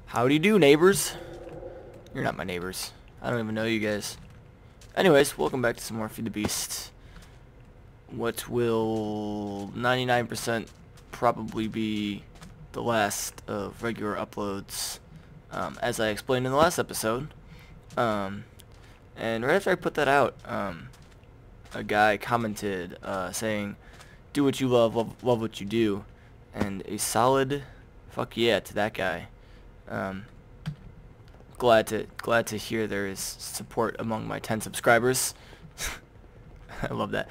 Howdy do, neighbors. You're not my neighbors. I don't even know you guys. Anyways, welcome back to some more Feed the Beast. What will 99% probably be the last of regular uploads, as I explained in the last episode. And right after I put that out, a guy commented saying, "Do what you love, love what you do," and a solid fuck yeah to that guy. Glad to hear there is support among my 10 subscribers. I love that.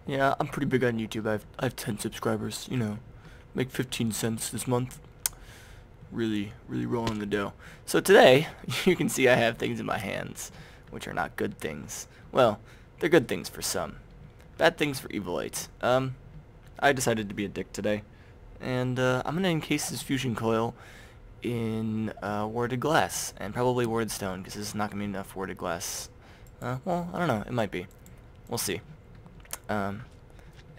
Yeah, I'm pretty big on YouTube. I have 10 subscribers. You know, make 15 cents this month. Really rolling the dough. So today, you can see I have things in my hands, which are not good things. Well, they're good things for some, bad things for evilites. I decided to be a dick today, and I'm gonna encase this fusion coil in warded glass and probably warded stone, because this is not gonna be enough warded glass. Well, I don't know. It might be. We'll see. And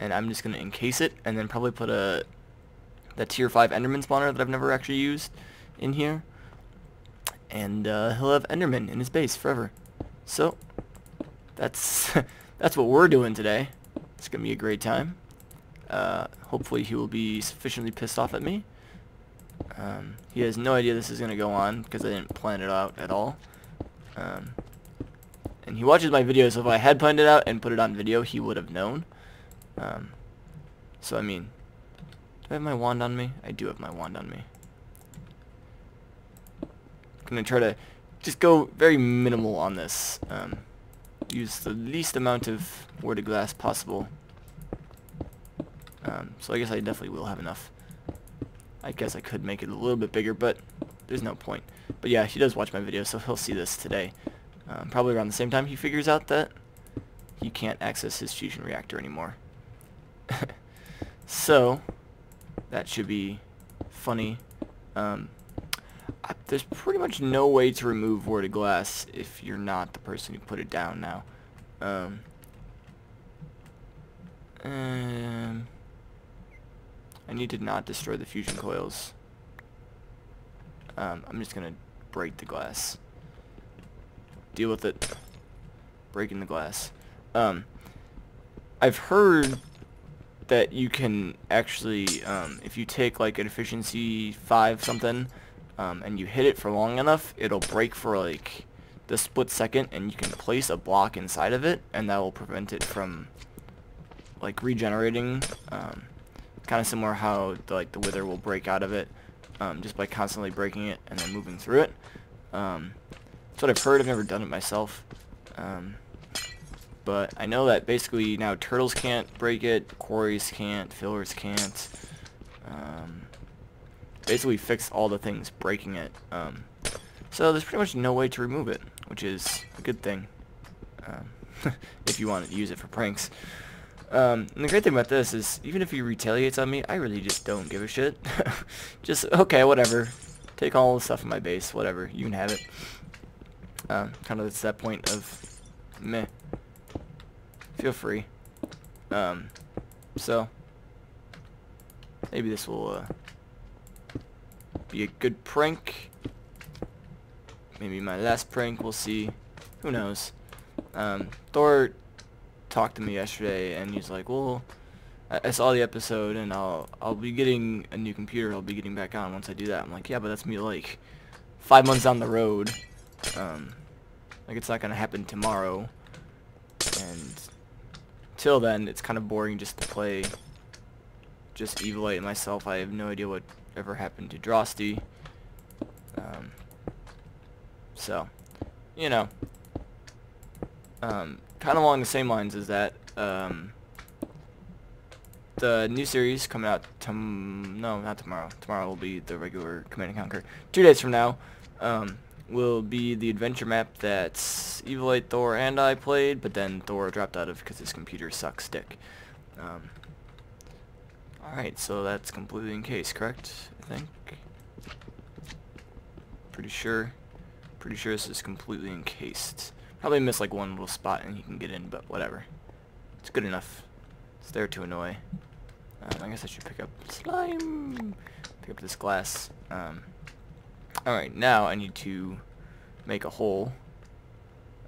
I'm just gonna encase it and then probably put the tier 5 Enderman spawner that I've never actually used in here, and he'll have Enderman in his base forever. So that's that's what we're doing today. It's gonna be a great time. Hopefully he will be sufficiently pissed off at me. He has no idea this is gonna go on because I didn't plan it out at all. And he watches my videos, so if I had planned it out and put it on video, he would have known. So I mean, do I have my wand on me? I do have my wand on me. I'm gonna try to just go very minimal on this. Use the least amount of warded glass possible. So I guess I definitely will have enough. I guess I could make it a little bit bigger, but there's no point. But yeah, he does watch my videos, so he'll see this today. Probably around the same time he figures out that he can't access his fusion reactor anymore. So that should be funny. There's pretty much no way to remove warded glass if you're not the person who put it down now. I need to not destroy the fusion coils. I'm just gonna break the glass. Deal with it. Breaking the glass. I've heard that you can actually, if you take like an efficiency 5 something, and you hit it for long enough, it'll break for like the split second, and you can place a block inside of it, and that will prevent it from like regenerating. Kind of similar how the wither will break out of it, just by constantly breaking it and then moving through it. That's what I've heard. I've never done it myself. But I know that basically now turtles can't break it, quarries can't, fillers can't. Basically fixed all the things breaking it. So there's pretty much no way to remove it, which is a good thing. If you want to use it for pranks. And the great thing about this is, even if he retaliates on me, I really just don't give a shit. Just, okay, whatever. Take all the stuff in my base, whatever. You can have it. Kind of it's that point of, meh. Feel free. So, maybe this will be a good prank. Maybe my last prank, we'll see. Who knows. Thor talked to me yesterday, and he's like, well, I saw the episode, and I'll be getting a new computer. I'll be getting back on once I do that. I'm like, yeah, but that's me like 5 months down the road. Like, it's not gonna happen tomorrow, and till then it's kind of boring just to play just Evilite and myself. I have no idea what ever happened to Drosty. So, you know, kind of along the same lines as that, the new series coming out no, not tomorrow. Tomorrow will be the regular Command & Conquer. 2 days from now, will be the adventure map that Evilite, Thor, and I played, but then Thor dropped out of because his computer sucks dick. Alright, so that's completely encased, correct? I think. Pretty sure this is completely encased. Probably missed like one little spot and he can get in, but whatever. It's good enough. It's there to annoy. I guess I should pick up slime. Pick up this glass. Alright, now I need to make a hole.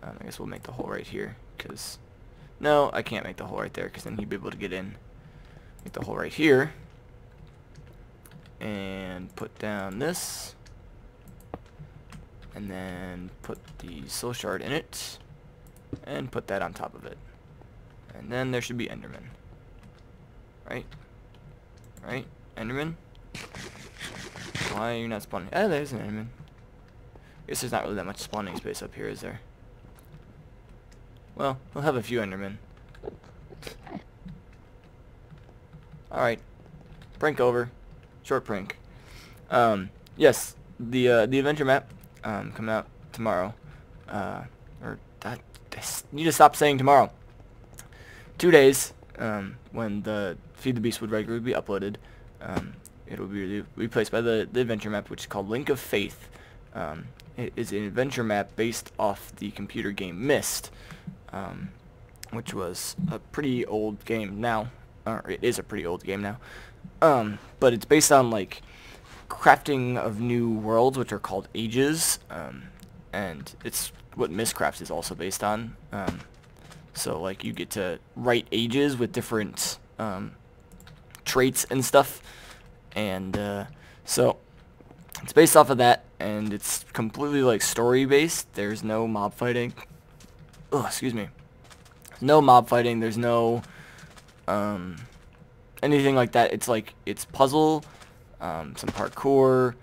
I guess we'll make the hole right here, because... No, I can't make the hole right there, because then he'd be able to get in. Make the hole right here. And put down this. And then put the soul shard in it. And put that on top of it. And then there should be Enderman. Right? Right? Enderman? Why are you not spawning? Oh, there's an Enderman. I guess there's not really that much spawning space up here, is there? Well, we'll have a few Endermen. Alright. Prank over. Short prank. Yes, the adventure map coming out tomorrow. I need to stop saying tomorrow. 2 days, when the Feed the Beast would regularly be uploaded. It will be replaced by the adventure map, which is called Link of Faith. It is an adventure map based off the computer game Myst, which was a pretty old game now. Or it is a pretty old game now. But it's based on like crafting of new worlds, which are called ages, and it's what Mystcraft is also based on. So like you get to write ages with different traits and stuff, and so it's based off of that, and it's completely like story based. There's no mob fighting. Oh, excuse me. No mob fighting. There's no anything like that. It's like it's puzzle, some parkour,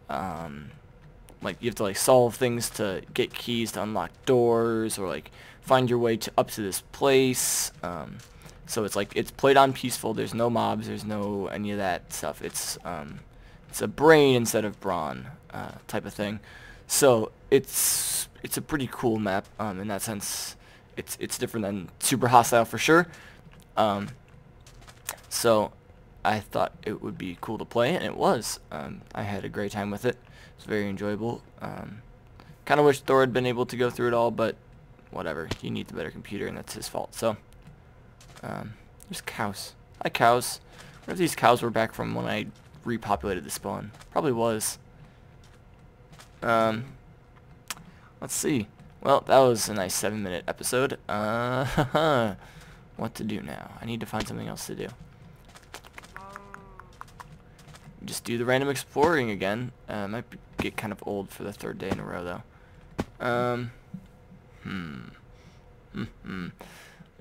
like you have to like solve things to get keys to unlock doors, or like find your way to up to this place. So it's like it's played on peaceful. There's no mobs. There's no any of that stuff. It's a brain instead of brawn type of thing. So it's a pretty cool map in that sense. It's different than Super Hostile for sure. So I thought it would be cool to play, and it was. I had a great time with it. It was very enjoyable. Kind of wish Thor had been able to go through it all, but whatever. He needs a better computer, and that's his fault. So there's cows. Hi, cows. I wonder if these cows were back from when I repopulated the spawn. Probably was. Let's see. Well, that was a nice 7-minute episode. What to do now? I need to find something else to do. Just do the random exploring again. Might get kind of old for the 3rd day in a row, though.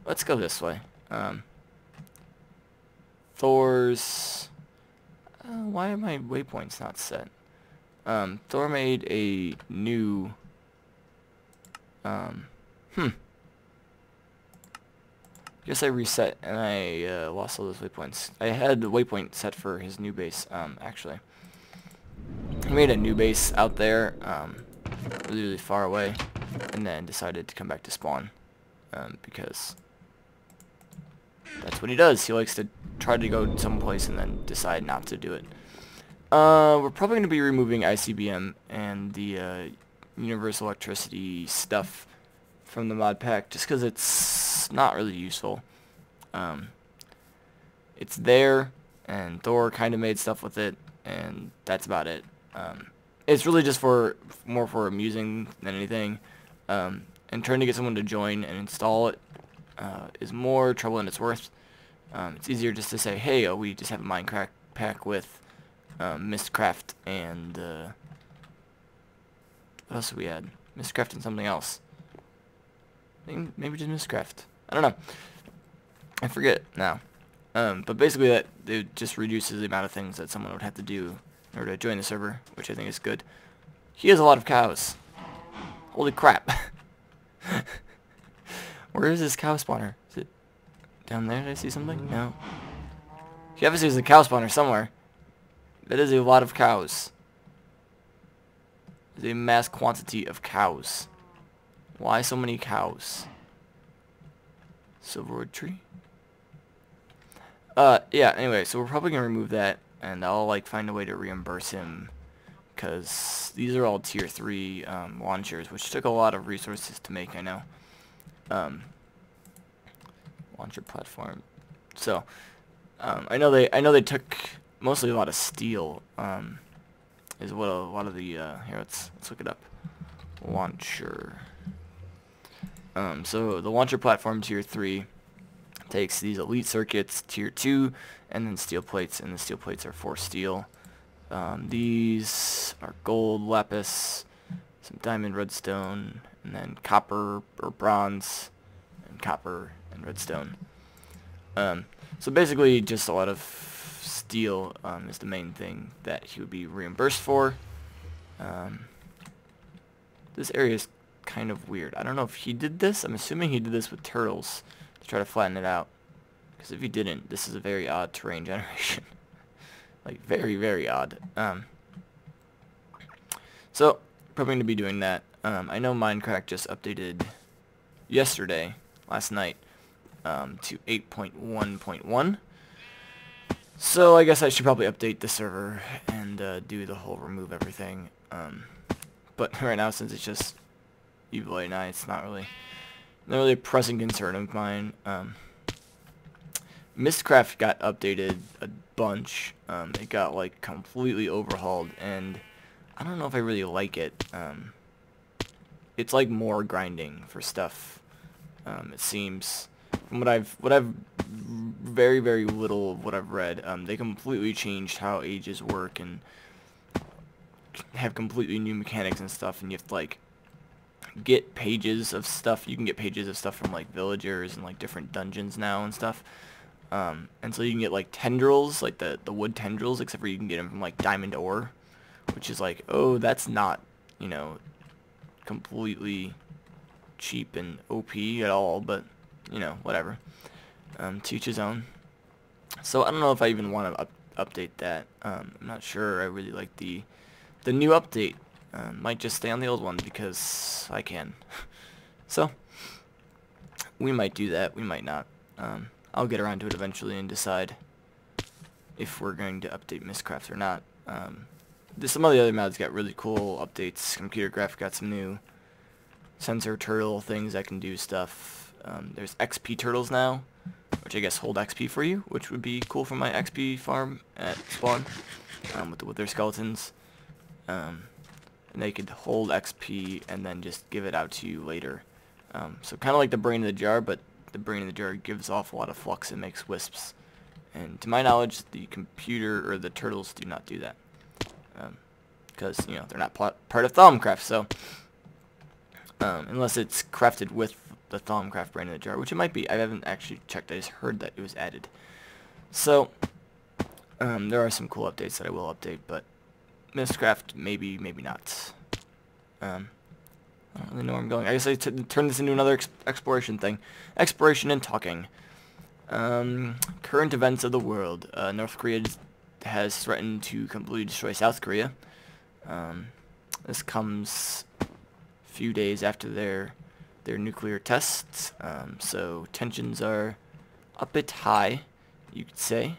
Let's go this way. Thor's... why are my waypoints not set? Thor made a new... Guess I reset and I lost all those waypoints. I had the waypoint set for his new base, actually. He made a new base out there, really, really far away, and then decided to come back to spawn, because that's what he does. He likes to try to go someplace and then decide not to do it. We're probably going to be removing ICBM and the universal electricity stuff from the mod pack, just because it's not really useful. It's there, and Thor kind of made stuff with it, and that's about it. It's really just more for amusing than anything, and trying to get someone to join and install it is more trouble than it's worth. It's easier just to say, hey, we just have a Minecraft pack with Mystcraft and what else do we add? Mystcraft and something else. Maybe just Mystcraft. I don't know. I forget now. But basically that it just reduces the amount of things that someone would have to do in order to join the server, which I think is good. He has a lot of cows. Holy crap. Where is this cow spawner? Is it down there? Did I see something? No. He obviously has a cow spawner somewhere. That is a lot of cows. There's a mass quantity of cows. Why so many cows? Silverwood tree? Yeah, anyway, so we're probably going to remove that, and I'll, like, find a way to reimburse him, because these are all tier 3 launchers, which took a lot of resources to make, I know. Launcher platform. So, I know they took mostly a lot of steel, is what a lot of the here, let's look it up. Launcher. So the launcher platform tier 3 takes these elite circuits tier 2 and then steel plates, and the steel plates are for steel. These are gold, lapis, some diamond, redstone, and then copper or bronze, and copper and redstone. So basically just a lot of steel is the main thing that he would be reimbursed for. This area is kind of weird. I don't know if he did this. I'm assuming he did this with turtles to try to flatten it out. Because if he didn't, this is a very odd terrain generation. Like, very, very odd. So, probably going to be doing that. I know Minecraft just updated yesterday, last night, to 8.1.1. So, I guess I should probably update the server and do the whole remove everything. But right now, since it's just Evil 89, it's not really a pressing concern of mine. Mistcraft got updated a bunch. It got like completely overhauled, and I don't know if I really like it. It's like more grinding for stuff. It seems from what I've very, very little of what I've read. They completely changed how ages work and have completely new mechanics and stuff, and you have to like get pages of stuff. You can get pages of stuff from like villagers and like different dungeons now and stuff. And so you can get like tendrils, like the wood tendrils, except for you can get them from like diamond ore, which is like, oh, that's not, you know, completely cheap and OP at all, but you know, whatever. To each his own. So I don't know if I even want to update that. I'm not sure. I really like the new update. Might just stay on the old one because I can. So we might do that. We might not. I'll get around to it eventually and decide if we're going to update Mistcraft or not. Some of the other mods got really cool updates. Computer Graphic got some new sensor turtle things that can do stuff. There's XP turtles now, which I guess hold XP for you, which would be cool for my XP farm at spawn with their skeletons. And they could hold XP and then just give it out to you later. So kind of like the brain of the jar, but the brain of the jar gives off a lot of flux and makes wisps. And to my knowledge, the computer or the turtles do not do that. Because, you know, they're not part of Thaumcraft, so unless it's crafted with the Thaumcraft brain in the jar, which it might be. I haven't actually checked. I just heard that it was added. So there are some cool updates that I will update, but Mistcraft maybe not. I don't really know where I'm going. I guess I turn this into another exploration thing. Exploration and talking. Current events of the world. North Korea has threatened to completely destroy South Korea. This comes a few days after their nuclear tests. So tensions are a bit high, you could say.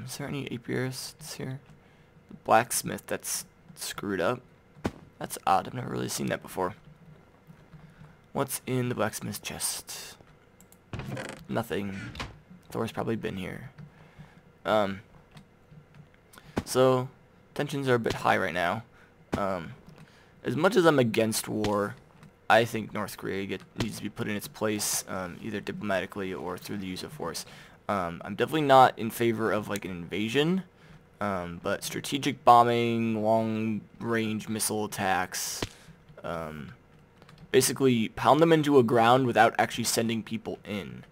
Is there any apiarists here? The blacksmith that's screwed up. That's odd. I've never really seen that before. What's in the blacksmith's chest? Nothing. Thor's probably been here. So tensions are a bit high right now. As much as I'm against war, I think North Korea needs to be put in its place, either diplomatically or through the use of force. I'm definitely not in favor of like an invasion. But strategic bombing, long-range missile attacks, basically pound them into a ground without actually sending people in,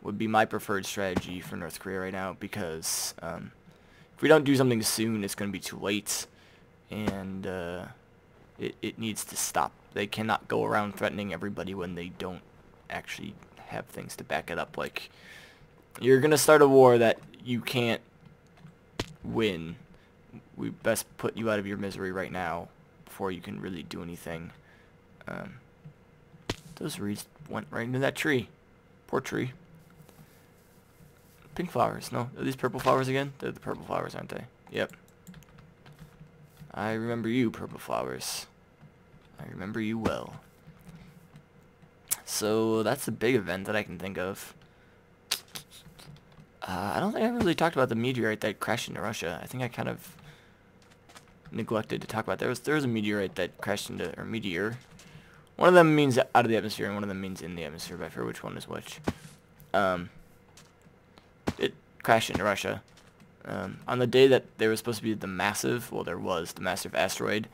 would be my preferred strategy for North Korea right now, because if we don't do something soon, it's going to be too late, and it needs to stop. They cannot go around threatening everybody when they don't actually have things to back it up. Like, you're going to start a war that you can't win. We best put you out of your misery right now before you can really do anything. Those reeds went right into that tree. Poor tree. Pink flowers. No, are these purple flowers again? They're the purple flowers, aren't they? Yep. I remember you, purple flowers. I remember you well. So that's the big event that I can think of. I don't think I really talked about the meteorite that crashed into Russia. I think I kind of neglected to talk about. There was a meteorite that crashed into, or meteor. One of them means out of the atmosphere, and one of them means in the atmosphere, but I forget which one is which. It crashed into Russia. On the day that there was supposed to be the massive, well, there was the massive asteroid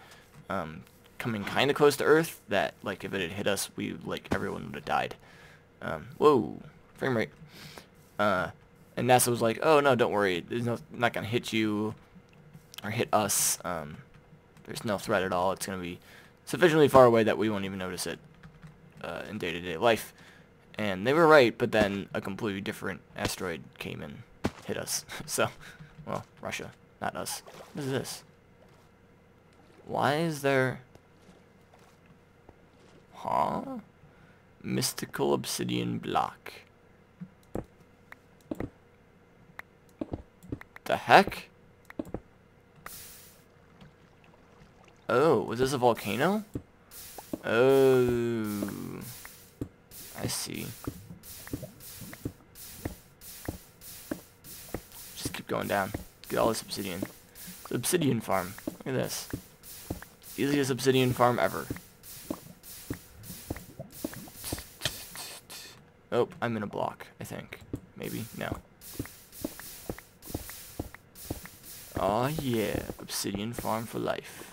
coming kind of close to Earth, that, like, if it had hit us, everyone would have died. Whoa, frame rate. And NASA was like, oh, no, don't worry, not going to hit you or hit us. There's no threat at all. It's going to be sufficiently far away that we won't even notice it in day-to-day life. And they were right, but then a completely different asteroid came and hit us. So, well, Russia, not us. What is this? Why is there... Huh? Mystical obsidian block. The heck? Oh, was this a volcano? Oh, I see. Just keep going down. Get all this obsidian. The obsidian farm. Look at this. Easiest obsidian farm ever. Oh, I'm in a block, I think. Maybe? No. Oh yeah, obsidian farm for life.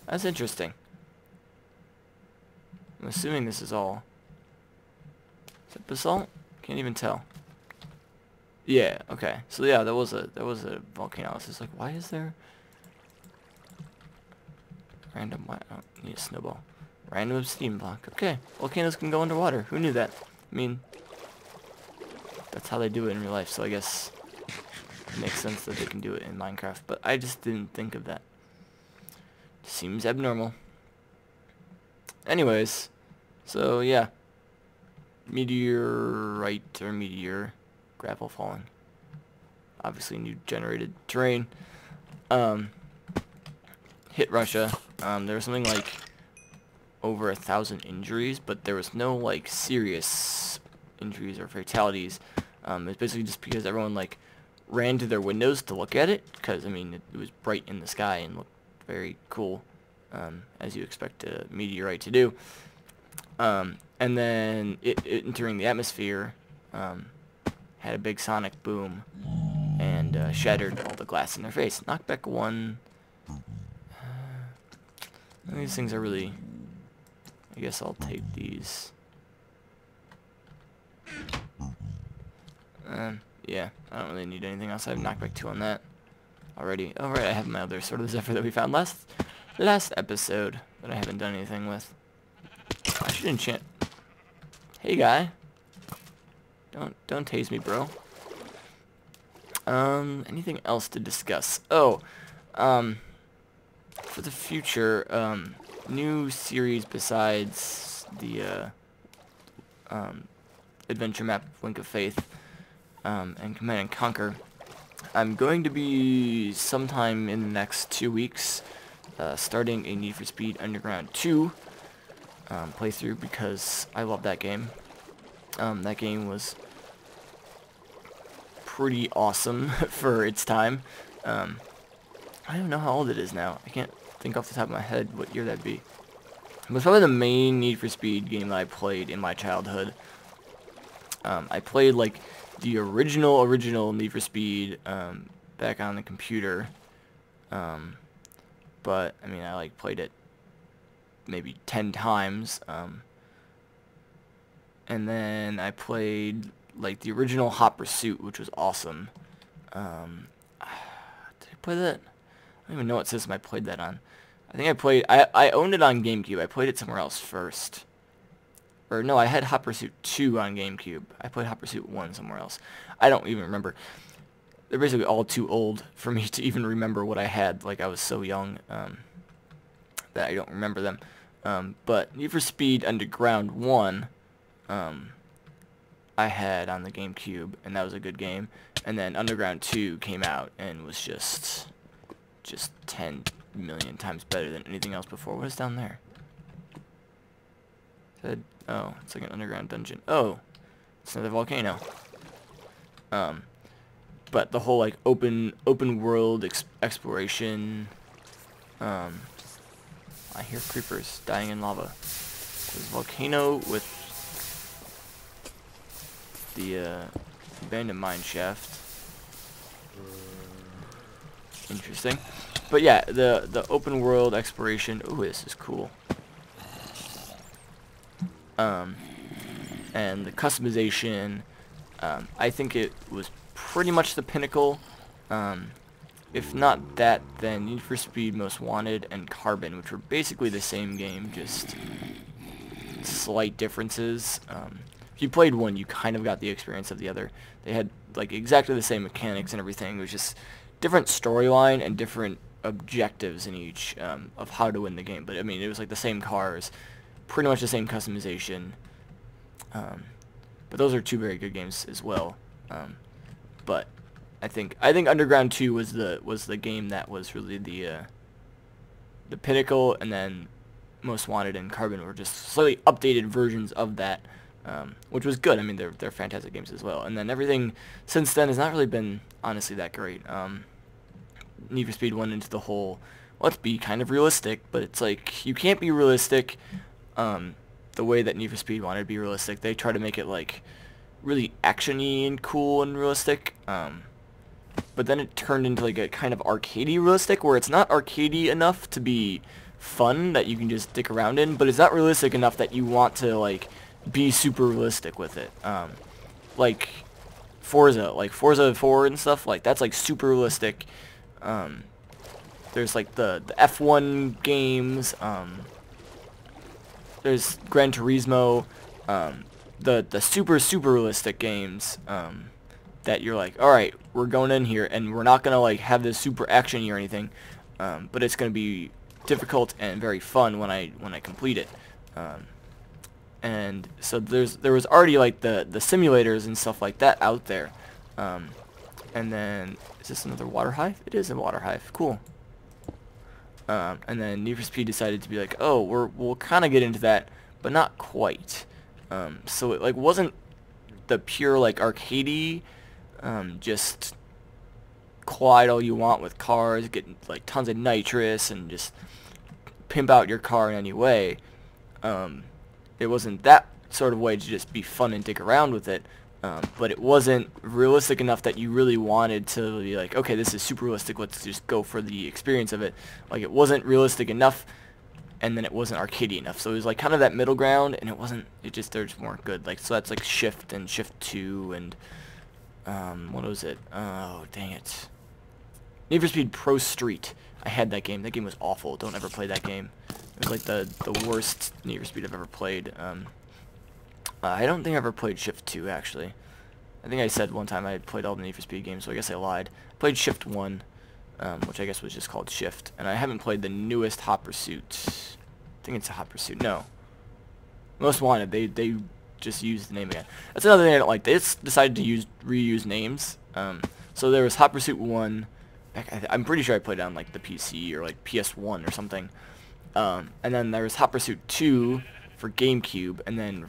That's interesting. I'm assuming this is all... Is it basalt? Can't even tell. Yeah, okay. So yeah, there was a volcano. I was just like, why is there... Random... I don't need a snowball. Random obsidian block. Okay, volcanoes can go underwater. Who knew that? I mean... That's how they do it in real life, so I guess it makes sense that they can do it in Minecraft. But I just didn't think of that. Seems abnormal. Anyways, so yeah. Meteorite or meteor. Gravel falling. Obviously new generated terrain. Hit Russia. There was something like over 1,000 injuries, but there was no like serious injuries or fatalities. It's basically just because everyone like ran to their windows to look at it, because I mean it was bright in the sky and looked very cool, as you expect a meteorite to do. And then it entering the atmosphere had a big sonic boom and shattered all the glass in their face. Knockback 1. These things are really... I guess I'll take these. Yeah, I don't really need anything else. I have knockback 2 on that already. Oh right, I have my other Sword of the Zephyr that we found last episode that I haven't done anything with. I should enchant. Hey guy, don't tase me, bro. Anything else to discuss? Oh, for the future, new series besides the adventure map Link of Faith and Command and Conquer. I'm going to be sometime in the next 2 weeks starting a Need for Speed Underground 2 playthrough, because I love that game. That game was pretty awesome for its time. I don't know how old it is now. I can't think off the top of my head what year that'd be. It was probably the main Need for Speed game that I played in my childhood. I played like the original Need for Speed back on the computer, but I mean I like played it maybe 10 times, and then I played like the original Hot Pursuit, which was awesome. Did I play that? I don't even know what system I played that on. I think I owned it on GameCube. I played it somewhere else first. Or no, I had Hot Pursuit 2 on GameCube. I played Hot Pursuit 1 somewhere else. I don't even remember. They're basically all too old for me to even remember what I had. Like, I was so young that I don't remember them. But Need for Speed Underground 1, I had on the GameCube, and that was a good game. And then Underground 2 came out and was just 10 million times better than anything else before. What is down there? Oh, it's like an underground dungeon. Oh, it's another volcano. but the whole like open world exploration. I hear creepers dying in lava. There's a volcano with the abandoned mine shaft. Interesting. But yeah, the open world exploration. Ooh, this is cool. And the customization. I think it was pretty much the pinnacle. If not that, then Need for Speed Most Wanted and Carbon, which were basically the same game, just slight differences. If you played one, you kind of got the experience of the other. They had like exactly the same mechanics and everything. It was just different storyline and different objectives in each of how to win the game. But I mean, it was like the same cars, pretty much the same customization. But those are two very good games as well. But I think Underground 2 was the game that was really the pinnacle, and then Most Wanted and Carbon were just slightly updated versions of that, which was good. I mean, they're fantastic games as well. And then everything since then has not really been honestly that great. Need for Speed went into the whole let's be kind of realistic, but it's like you can't be realistic the way that Need for Speed wanted to be realistic. They try to make it like really actiony and cool and realistic. But then it turned into like a kind of arcadey realistic, where it's not arcadey enough to be fun that you can just dick around in, but it's not realistic enough that you want to like be super realistic with it. Like Forza 4 and stuff, like that's like super realistic. There's like the F1 games. There's Gran Turismo. The super realistic games. That you're like, alright, we're going in here and we're not gonna like have this super action-y or anything, but it's gonna be difficult and very fun when I complete it. And so there was already like the simulators and stuff like that out there. And then is this another water hive? It is a water hive. Cool. And then Need for Speed decided to be like, oh, we'll kind of get into that, but not quite. So it like wasn't the pure like arcadey. Just collide all you want with cars, get like tons of nitrous, and just pimp out your car in any way. It wasn't that sort of way to just be fun and dick around with it, but it wasn't realistic enough that you really wanted to be like, okay, this is super realistic, let's just go for the experience of it. Like, it wasn't realistic enough, and then it wasn't arcadey enough, so it was like kind of that middle ground, and they just weren't good. Like, so that's like Shift and Shift 2 and what was it? Oh, dang it. Need for Speed Pro Street. I had that game. That game was awful. Don't ever play that game. It was like the worst Need for Speed I've ever played. I don't think I ever played Shift 2, actually. I think I said one time I had played all the Need for Speed games, so I guess I lied. I played Shift 1, which I guess was just called Shift. And I haven't played the newest Hot Pursuit. I think it's a Hot Pursuit. No. Most Wanted. They just used the name again. That's another thing I don't like. They just decided to reuse names. So there was Hot Pursuit 1. I'm pretty sure I played it on like the PC or like PS1 or something. And then there was Hot Pursuit 2 for GameCube, and then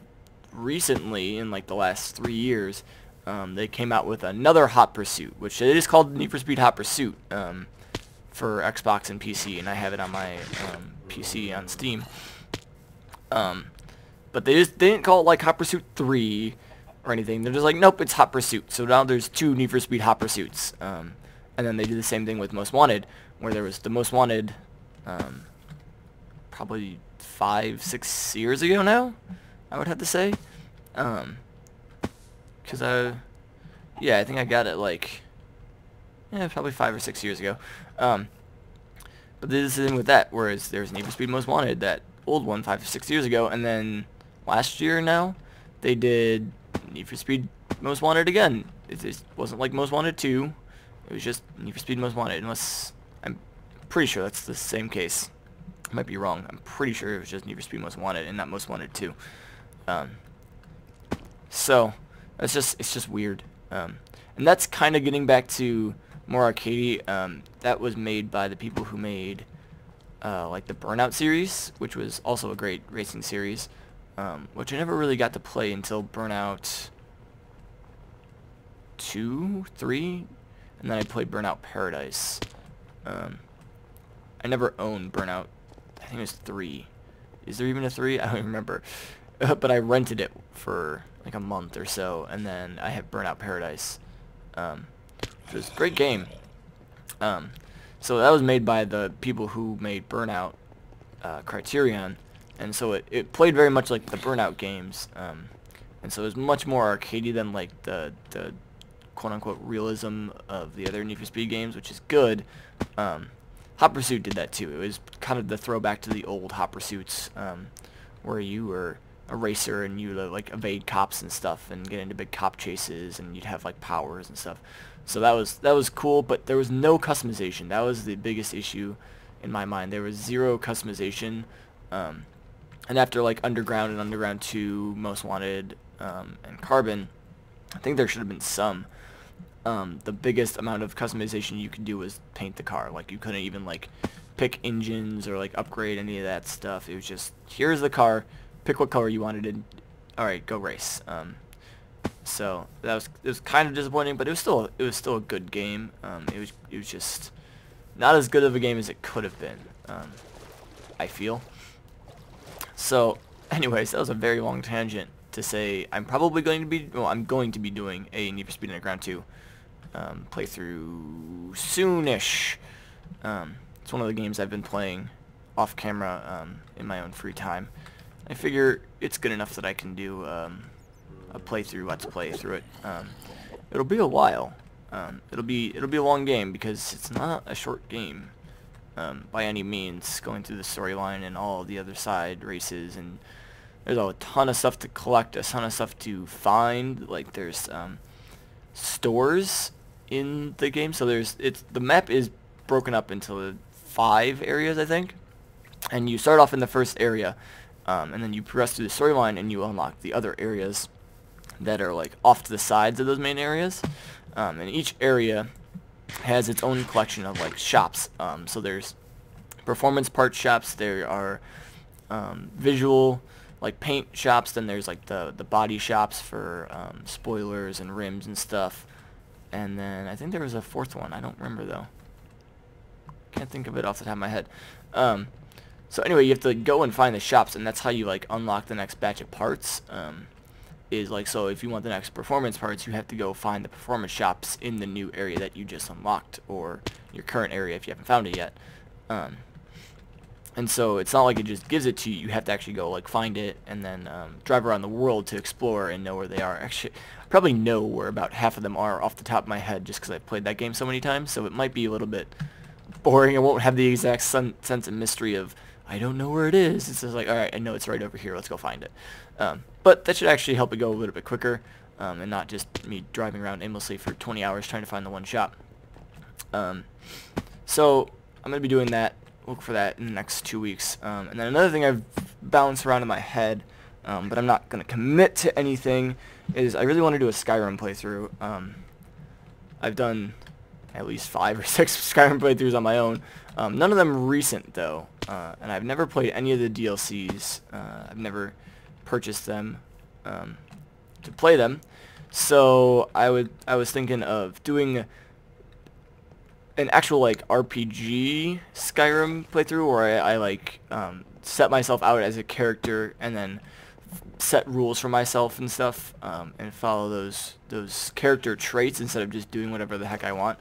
recently, in like the last 3 years, they came out with another Hot Pursuit, which it is called Need for Speed Hot Pursuit for Xbox and PC, and I have it on my PC on Steam. But they didn't call it like Hot Pursuit 3 or anything. They're just like, nope, it's Hot Pursuit. So now there's 2 Need for Speed Hot Pursuits. And then they did the same thing with Most Wanted, where there was the Most Wanted probably 5-6 years ago now, I would have to say. Because I think I got it like, probably 5 or 6 years ago. But this is the thing with that, whereas there's Need for Speed Most Wanted, that old one 5 or 6 years ago, and then last year now, they did Need for Speed Most Wanted again. It wasn't like Most Wanted 2. It was just Need for Speed Most Wanted, unless I'm pretty sure that's the same case. I might be wrong. I'm pretty sure it was just Need for Speed Most Wanted and not Most Wanted 2. So it's just weird. And that's kind of getting back to more arcadey. That was made by the people who made like the Burnout series, which was also a great racing series, which I never really got to play until Burnout 2, 3. and then I played Burnout Paradise. I never owned Burnout. I think it was 3. Is there even a 3? I don't remember. But I rented it for like a month or so, and then I have Burnout Paradise. It was a great game. So that was made by the people who made Burnout, Criterion, and so it played very much like the Burnout games, and so it was much more arcadey than like the quote-unquote realism of the other Need for Speed games, which is good. Hot Pursuit did that too. It was kind of the throwback to the old Hot Pursuits, where you were a racer and you like evade cops and stuff and get into big cop chases, and you'd have like powers and stuff. So that was cool, but there was no customization. That was the biggest issue in my mind. There was 0 customization, and after like Underground and Underground 2, Most Wanted, and Carbon, I think there should have been some. The biggest amount of customization you could do was paint the car. Like, you couldn't even like pick engines or like upgrade any of that stuff. It was just, here's the car, pick what color you wanted, and alright, go race. So it was kind of disappointing, but it was still a good game. It was just not as good of a game as it could have been, I feel. So anyways, that was a very long tangent to say I'm going to be doing a Need for Speed Underground 2 playthrough soonish. It's one of the games I've been playing off camera in my own free time. I figure it's good enough that I can do a let's play through it. It'll be a while. It'll be a long game because it's not a short game by any means, going through the storyline and all the other side races, and there's a ton of stuff to collect, a ton of stuff to find. Like, there's stores in the game, so the map is broken up into 5 areas, I think, and you start off in the first area, and then you progress through the storyline and you unlock the other areas that are like off to the sides of those main areas, and each area has its own collection of like shops. So there's performance parts shops, there are visual like paint shops, then there's like the body shops for spoilers and rims and stuff, and then I think there was a 4th one. I don't remember though. Can't think of it off the top of my head. So anyway, you have to go and find the shops, and that's how you like unlock the next batch of parts. Is like, so if you want the next performance parts, you have to go find the performance shops in the new area that you just unlocked, or your current area if you haven't found it yet. And so it's not like it just gives it to you. You have to actually go like find it and then drive around the world to explore and know where they are. Actually, I probably know where about half of them are off the top of my head just because I've played that game so many times, so it might be a little bit boring. I won't have the exact sense of mystery of I don't know where it is. It's just like, alright, I know it's right over here, let's go find it. But that should actually help it go a little bit quicker, and not just me driving around aimlessly for 20 hours trying to find the one shop. So I'm going to be doing that, look for that in the next 2 weeks. And then another thing I've bounced around in my head, but I'm not going to commit to anything, is I really want to do a Skyrim playthrough. I've done at least 5 or 6 Skyrim playthroughs on my own. None of them recent though, and I've never played any of the DLCs. I've never purchased them to play them, so I was thinking of doing an actual like RPG Skyrim playthrough where I like set myself out as a character and then set rules for myself and stuff, and follow those character traits instead of just doing whatever the heck I want,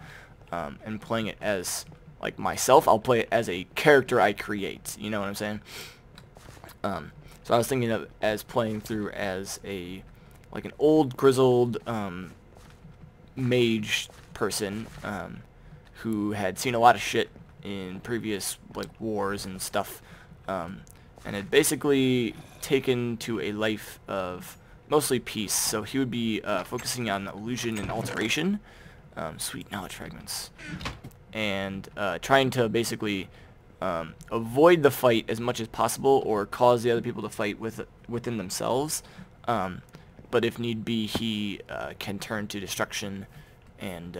and playing it as like myself. I'll play it as a character I create, you know what I'm saying? So I was thinking of as playing through as like an old grizzled mage person who had seen a lot of shit in previous like wars and stuff, and had basically taken to a life of mostly peace. So he would be focusing on illusion and alteration, sweet knowledge fragments, and trying to basically avoid the fight as much as possible, or cause the other people to fight within themselves. But if need be, he can turn to destruction and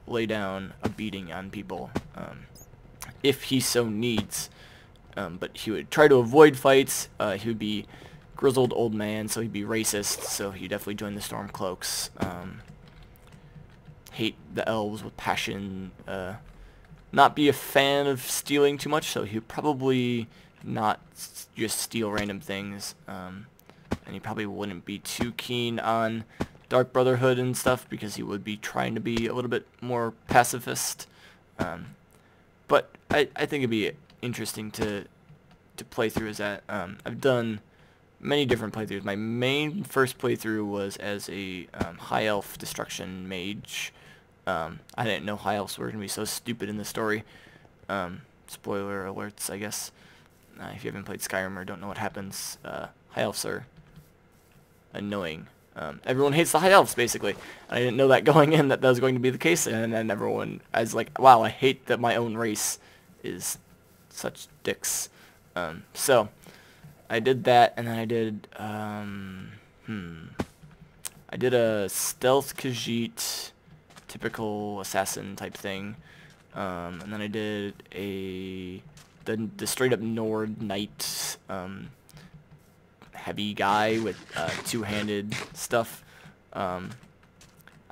lay down a beating on people if he so needs. But he would try to avoid fights. He would be grizzled old man, so he'd be racist, so he'd definitely join the Stormcloaks. hate the elves with passion, not be a fan of stealing too much, so he'd probably not just steal random things, and he probably wouldn't be too keen on Dark Brotherhood and stuff because he would be trying to be a little bit more pacifist. But I think it'd be interesting to play through as that. I've done many different playthroughs. My main first playthrough was as a high elf destruction mage. I didn't know high elves were going to be so stupid in the story. Spoiler alerts, I guess. If you haven't played Skyrim or don't know what happens, high elves are annoying. Everyone hates the high elves, basically. I didn't know that going in that was going to be the case, and then everyone, I was like, wow, I hate that my own race is such dicks. So, I did that, and then I did, I did a stealth Khajiit, typical assassin type thing, and then I did the straight up Nord Knight, heavy guy with two-handed stuff. I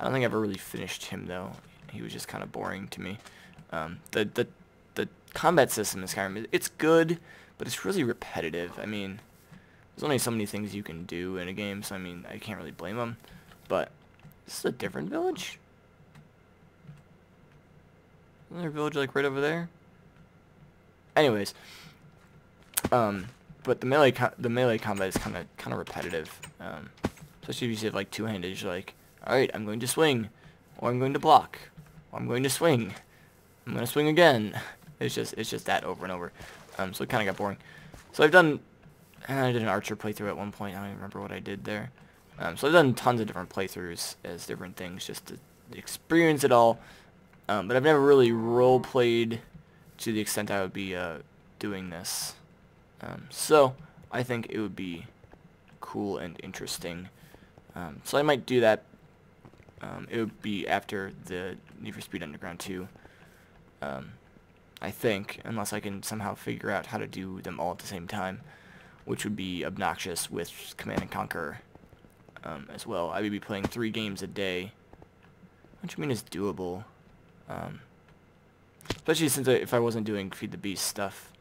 don't think I ever really finished him though. He was just kind of boring to me. The combat system in Skyrim, it's good, but it's really repetitive. I mean, there's only so many things you can do in a game, so I mean, I can't really blame them. But this is a different village. Isn't there a village like right over there? Anyways, but the melee combat is kind of repetitive, especially if you have like two-handed. You're like, all right, I'm going to swing, or I'm going to block, or I'm going to swing, I'm going to swing again. It's just that over and over. So it kind of got boring. So I did an archer playthrough at one point. I don't even remember what I did there. So I've done tons of different playthroughs as different things just to experience it all. But I've never really role played to the extent I would be doing this. So I think it would be cool and interesting. So I might do that. It would be after the Need for Speed Underground 2. I think, unless I can somehow figure out how to do them all at the same time, which would be obnoxious with Command and Conquer as well. I would be playing 3 games a day, which I mean is doable. Especially since if I wasn't doing Feed the Beast stuff.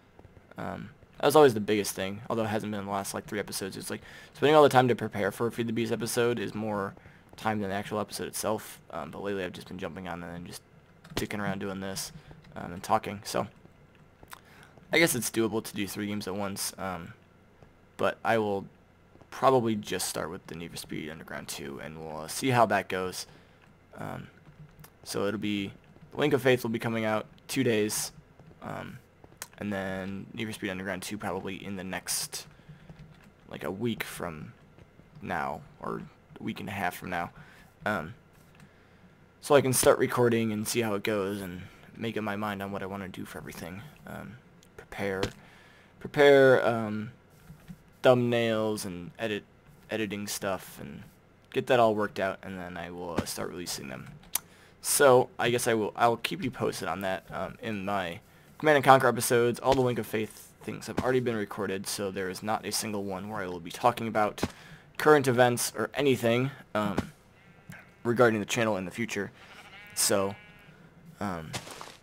That was always the biggest thing, although it hasn't been in the last like 3 episodes. It's like spending all the time to prepare for a Feed the Beast episode is more time than the actual episode itself. But lately I've just been jumping on and then just dicking around doing this and talking. So I guess it's doable to do 3 games at once. But I will probably just start with the Need for Speed Underground 2, and we'll see how that goes. So it'll be Link of Faith will be coming out 2 days, and then Need for Speed Underground 2 probably in the next, like a week from now, or a week and a half from now. So I can start recording and see how it goes and make up my mind on what I want to do for everything. Prepare thumbnails and editing stuff and get that all worked out, and then I will start releasing them. So I guess I'll keep you posted on that in my Command and Conquer episodes. All the Link of Faith things have already been recorded, so there is not a single one where I will be talking about current events or anything regarding the channel in the future. So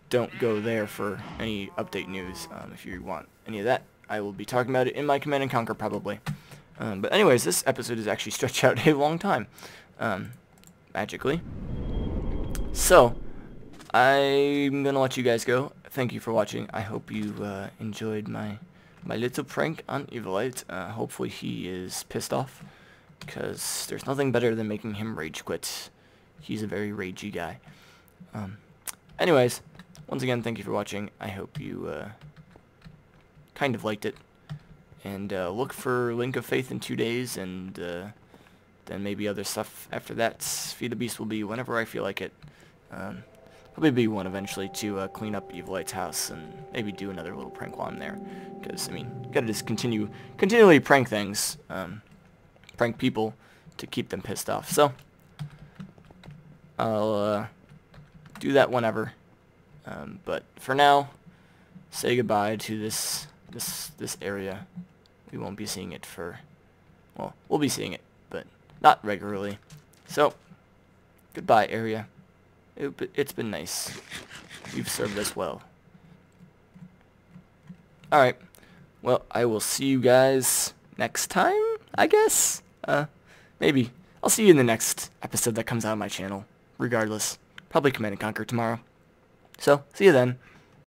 don't go there for any update news. If you want any of that, I will be talking about it in my Command and Conquer probably. But anyways, this episode is actually stretched out a long time, magically. So, I'm going to let you guys go. Thank you for watching. I hope you enjoyed my little prank on Evilite. Hopefully he is pissed off, because there's nothing better than making him rage quit. He's a very ragey guy. Anyways, once again, thank you for watching. I hope you kind of liked it. And look for Link of Faith in 2 days, and then maybe other stuff after that. Feed the Beast will be whenever I feel like it. Probably be one eventually to clean up Evilite's house and maybe do another little prank while I'm there. Because, I mean, gotta just continually prank things, prank people to keep them pissed off. So, I'll do that whenever. But for now, say goodbye to this area. We won't be seeing it for, well, we'll be seeing it, but not regularly. So, goodbye, area. It's been nice. You've served us well. Alright. Well, I will see you guys next time, I guess? Maybe. I'll see you in the next episode that comes out on my channel. Regardless. Probably Command & Conquer tomorrow. So, see you then.